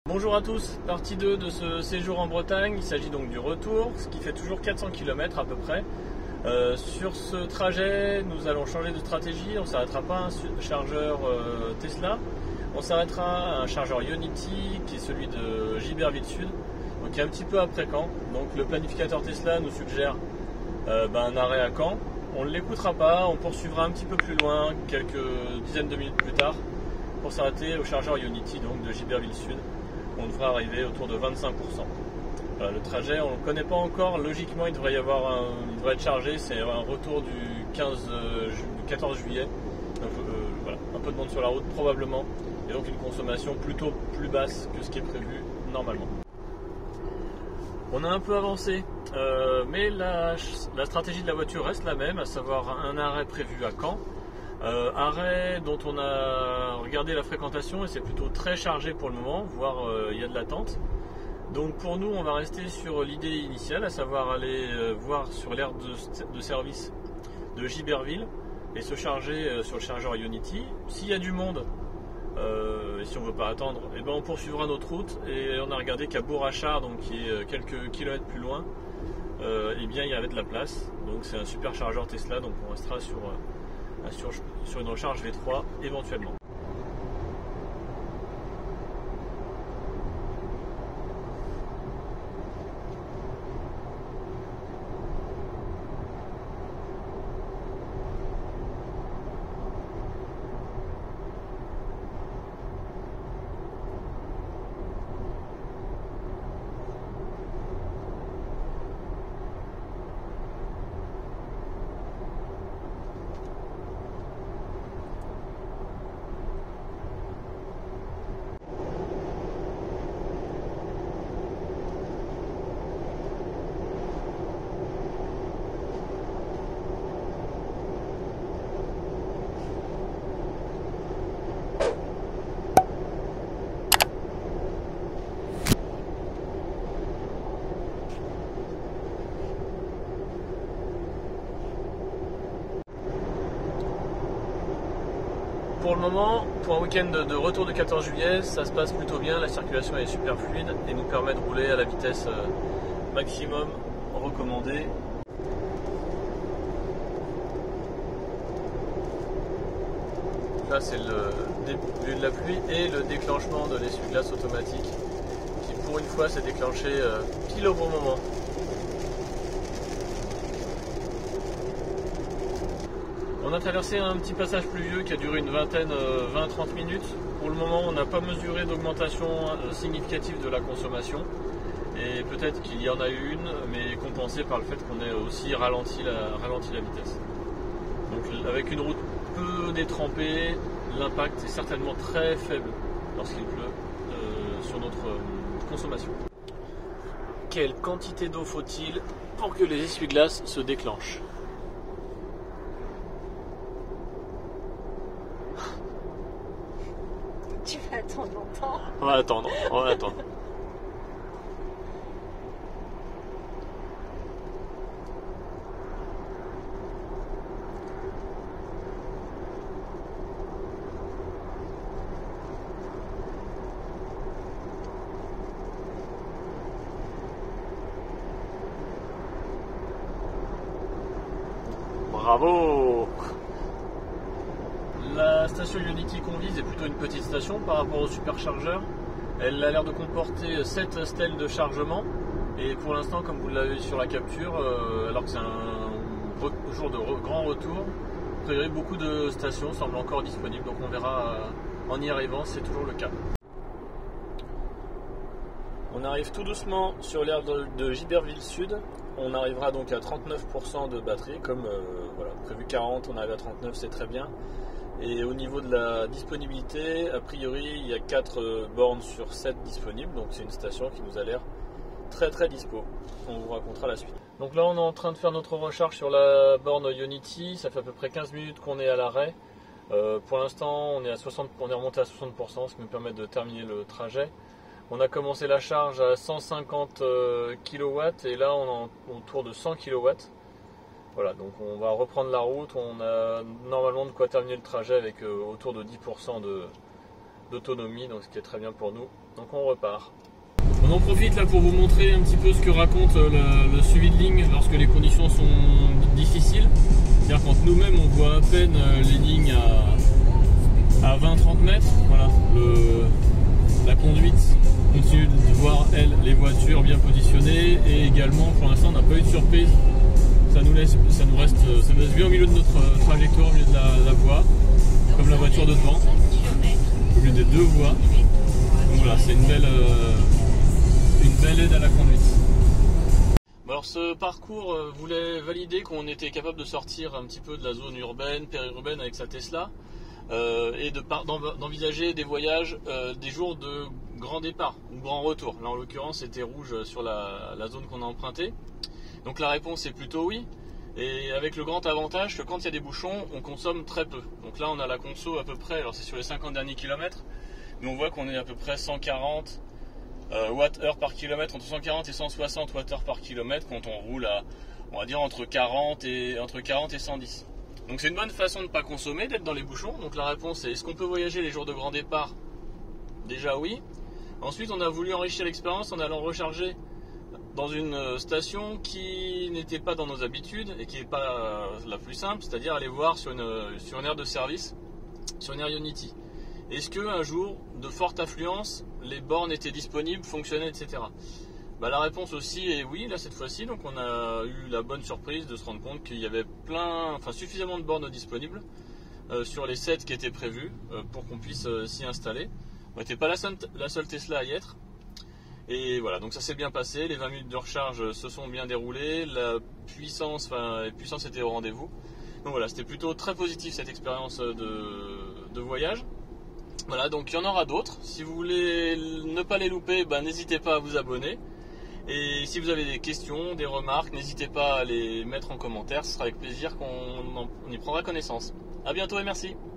Bonjour à tous, partie 2 de ce séjour en Bretagne. Il s'agit donc du retour, ce qui fait toujours 400 km à peu près. Sur ce trajet, nous allons changer de stratégie. On ne s'arrêtera pas à un chargeur Tesla, on s'arrêtera à un chargeur Ionity qui est celui de Giberville Sud, donc qui est un petit peu après Caen. Donc le planificateur Tesla nous suggère un arrêt à Caen. On ne l'écoutera pas, on poursuivra un petit peu plus loin, quelques dizaines de minutes plus tard, pour s'arrêter au chargeur Ionity donc de Giberville Sud. On devrait arriver autour de 25%. Voilà, le trajet, on ne le connaît pas encore. Logiquement, il devrait être chargé. C'est un retour du 14 juillet. Donc, voilà, un peu de monde sur la route probablement. Et donc une consommation plutôt plus basse que ce qui est prévu normalement. On a un peu avancé, mais la stratégie de la voiture reste la même, à savoir un arrêt prévu à Caen. Arrêt dont on a regardé la fréquentation et c'est plutôt très chargé pour le moment, voire il y a de l'attente. Donc pour nous on va rester sur l'idée initiale, à savoir aller voir sur l'aire de service de Giberville et se charger sur le chargeur Ionity. S'il y a du monde, et si on ne veut pas attendre, on poursuivra notre route et on a regardé qu'à Bourg-Achard, donc qui est quelques kilomètres plus loin, il y avait de la place. Donc c'est un super chargeur Tesla, donc on restera sur une recharge V3 éventuellement. Pour le moment, pour un week-end de retour de 14 juillet, ça se passe plutôt bien, la circulation est super fluide et nous permet de rouler à la vitesse maximum recommandée. Là c'est le début de la pluie et le déclenchement de l'essuie-glace automatique qui pour une fois s'est déclenché pile au bon moment. On a traversé un petit passage pluvieux qui a duré une vingtaine, 20-30 minutes. Pour le moment, on n'a pas mesuré d'augmentation significative de la consommation. Et peut-être qu'il y en a eu une, mais compensée par le fait qu'on ait aussi ralenti la vitesse. Donc avec une route peu détrempée, l'impact est certainement très faible lorsqu'il pleut sur notre consommation. Quelle quantité d'eau faut-il pour que les essuie-glaces se déclenchent ? Tu vas attendre longtemps. On va attendre. Bravo! La station Ionity qu'on vise est plutôt une petite station par rapport au superchargeur. Elle a l'air de comporter 7 stèles de chargement et pour l'instant, comme vous l'avez vu sur la capture, alors que c'est un jour de grand retour, a priori beaucoup de stations semblent encore disponibles, donc on verra en y arrivant si c'est toujours le cas. On arrive tout doucement sur l'aire de Giberville Sud. On arrivera donc à 39% de batterie, comme prévu 40, on arrive à 39, c'est très bien. Et au niveau de la disponibilité, a priori, il y a 4 bornes sur 7 disponibles, donc c'est une station qui nous a l'air très dispo. On vous racontera la suite. Donc là, on est en train de faire notre recharge sur la borne Ionity, ça fait à peu près 15 minutes qu'on est à l'arrêt. Pour l'instant, on est remonté à 60%, ce qui nous permet de terminer le trajet. On a commencé la charge à 150 kW et là, on est autour de 100 kW. Voilà, donc on va reprendre la route, on a normalement de quoi terminer le trajet avec autour de 10% d'autonomie, donc ce qui est très bien pour nous. Donc on repart. On en profite là pour vous montrer un petit peu ce que raconte le suivi de ligne lorsque les conditions sont difficiles. C'est-à-dire quand nous-mêmes on voit à peine les lignes à 20-30 mètres. Voilà, la conduite continue de voir les voitures bien positionnées, et également pour l'instant on n'a pas eu de surprise. Ça nous laisse bien au milieu de notre trajectoire, au milieu de la voie, comme la voiture de devant, au milieu des deux voies. Donc voilà, c'est une belle aide à la conduite. Alors ce parcours voulait valider qu'on était capable de sortir un petit peu de la zone urbaine, périurbaine avec sa Tesla, et d'envisager des voyages, des jours de grand départ ou grand retour. Là en l'occurrence c'était rouge sur la zone qu'on a empruntée. Donc la réponse est plutôt oui, et avec le grand avantage que quand il y a des bouchons, on consomme très peu. Donc là on a la conso à peu près, alors c'est sur les 50 derniers kilomètres, mais on voit qu'on est à peu près 140 Wh par kilomètre, entre 140 et 160 Wh par kilomètre quand on roule à, on va dire, entre 40 et 110. Donc c'est une bonne façon de ne pas consommer, d'être dans les bouchons. Donc la réponse est: est-ce qu'on peut voyager les jours de grand départ? Déjà oui. Ensuite on a voulu enrichir l'expérience en allant recharger dans une station qui n'était pas dans nos habitudes et qui n'est pas la plus simple, c'est-à-dire aller voir sur une aire de service, sur une aire Ionity. Est-ce qu'un jour de forte affluence, les bornes étaient disponibles, fonctionnaient, etc. La réponse aussi est oui, là cette fois-ci. Donc on a eu la bonne surprise de se rendre compte qu'il y avait suffisamment de bornes disponibles sur les 7 qui étaient prévues pour qu'on puisse s'y installer. On n'était pas la seule Tesla à y être. Et voilà, donc ça s'est bien passé, les 20 minutes de recharge se sont bien déroulées, la puissance était au rendez-vous. Donc voilà, c'était plutôt très positif cette expérience de voyage. Voilà, donc il y en aura d'autres. Si vous voulez ne pas les louper, n'hésitez pas à vous abonner. Et si vous avez des questions, des remarques, n'hésitez pas à les mettre en commentaire, ce sera avec plaisir qu'on y prendra connaissance. A bientôt et merci.